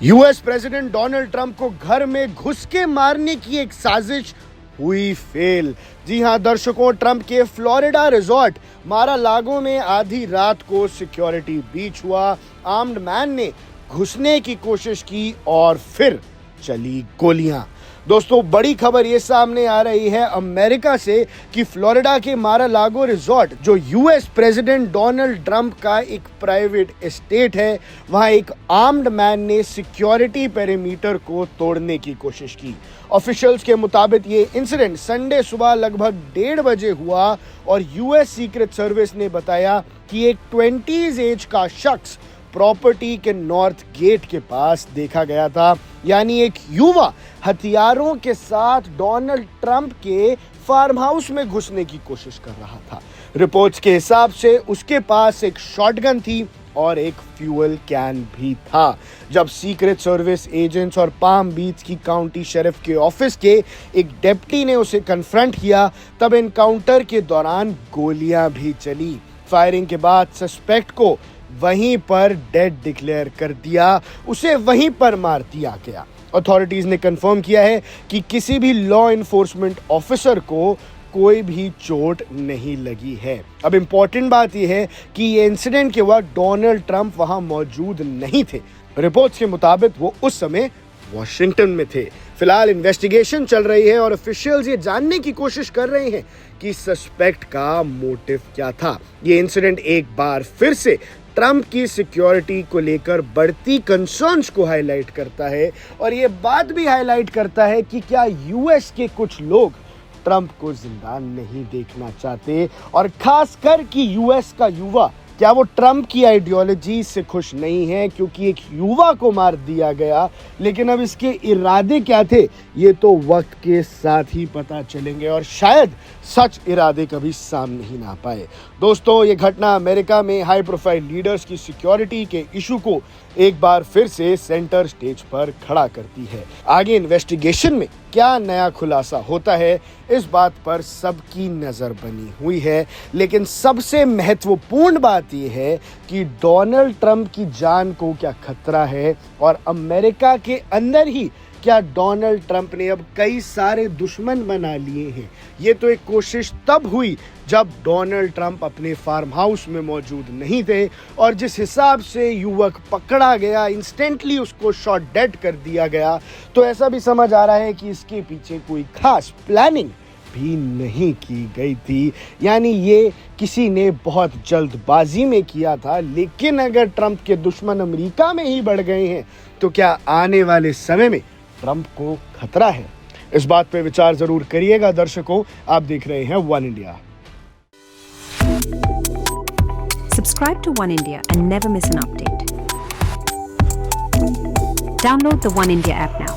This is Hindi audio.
यूएस प्रेसिडेंट डोनाल्ड ट्रंप को घर में घुस के मारने की एक साजिश हुई फेल। जी हां दर्शकों, ट्रंप के फ्लोरिडा रिजॉर्ट मारा लागो में आधी रात को सिक्योरिटी ब्रीच हुआ। आर्म्ड मैन ने घुसने की कोशिश की और फिर चली गोलियां। दोस्तों, बड़ी खबर ये सामने आ रही है अमेरिका से कि फ्लोरिडा के मारा लागो रिजॉर्ट, जो यूएस प्रेसिडेंट डोनाल्ड ट्रंप का एक प्राइवेट एस्टेट है, वहां एक आर्म्ड मैन ने सिक्योरिटी पेरीमीटर को तोड़ने की कोशिश की। ऑफिशियल्स के मुताबिक ये इंसिडेंट संडे सुबह लगभग 1:30 बजे हुआ और यूएस सीक्रेट सर्विस ने बताया कि एक 20s एज का शख्स प्रॉपर्टी के नॉर्थ गेट के पास देखा गया था। यानी एक युवा हथियारों के साथ डोनाल्ड ट्रंप के फार्म हाउस में घुसने की कोशिश कर रहा था। रिपोर्ट्स के हिसाब से उसके पास एक शॉटगन थी और एक फ्यूल कैन भी था। जब सीक्रेट सर्विस एजेंट्स और पाम बीच की काउंटी शेरिफ के ऑफिस के एक डेप्टी ने उसे कन्फ्रंट किया, तब एनकाउंटर के दौरान गोलियां भी चली। फायरिंग के बाद सस्पेक्ट को वहीं पर डेड डिक्लेयर कर दिया, उसे वहीं पर मार दिया गया। अथॉरिटीज ने कंफर्म किया है कि किसी भी लॉ इन्फोर्समेंट ऑफिसर को कोई भी चोट नहीं लगी है। अब इंपॉर्टेंट बात यह है कि ये इंसिडेंट के वक्त डोनाल्ड ट्रंप वहां मौजूद नहीं थे। रिपोर्ट्स के मुताबिक वो उस समय वॉशिंगटन में थे। फिलहाल इन्वेस्टिगेशन चल रही है और ऑफिशियल्स ये जानने की कोशिश कर रहे हैं कि सस्पेक्ट का मोटिव क्या था। ये इंसिडेंट एक बार फिर से ट्रंप की सिक्योरिटी को लेकर बढ़ती कंसर्न्स को हाईलाइट करता है और ये बात भी हाईलाइट करता है कि क्या यूएस के कुछ लोग ट्रंप को जिंदा नहीं देखना चाहते, और खासकर कि यूएस का युवा, क्या वो ट्रंप की आइडियोलॉजी से खुश नहीं है क्योंकि एक युवा को मार दिया गया। लेकिन अब इसके इरादे क्या थे, ये तो वक्त के साथ ही पता चलेंगे और शायद सच इरादे कभी सामने ही ना पाए। दोस्तों, ये घटना अमेरिका में हाई प्रोफाइल लीडर्स की सिक्योरिटी के इशू को एक बार फिर से सेंटर स्टेज पर खड़ा करती है। आगे इन्वेस्टिगेशन में क्या नया खुलासा होता है, इस बात पर सबकी नजर बनी हुई है। लेकिन सबसे महत्वपूर्ण बात यह है कि डोनाल्ड ट्रंप की जान को क्या खतरा है, और अमेरिका के अंदर ही क्या डोनाल्ड ट्रंप ने अब कई सारे दुश्मन बना लिए हैं। ये तो एक कोशिश तब हुई जब डोनाल्ड ट्रंप अपने फार्म हाउस में मौजूद नहीं थे, और जिस हिसाब से युवक पकड़ा गया, इंस्टेंटली उसको शॉट डेड कर दिया गया, तो ऐसा भी समझ आ रहा है कि इसके पीछे कोई खास प्लानिंग भी नहीं की गई थी। यानी ये किसी ने बहुत जल्दबाजी में किया था। लेकिन अगर ट्रंप के दुश्मन अमेरिका में ही बढ़ गए हैं, तो क्या आने वाले समय में ट्रंप को खतरा है? इस बात पे विचार जरूर करिएगा दर्शकों। आप देख रहे हैं one India. Subscribe to One India and never miss an update. Download the One India app now.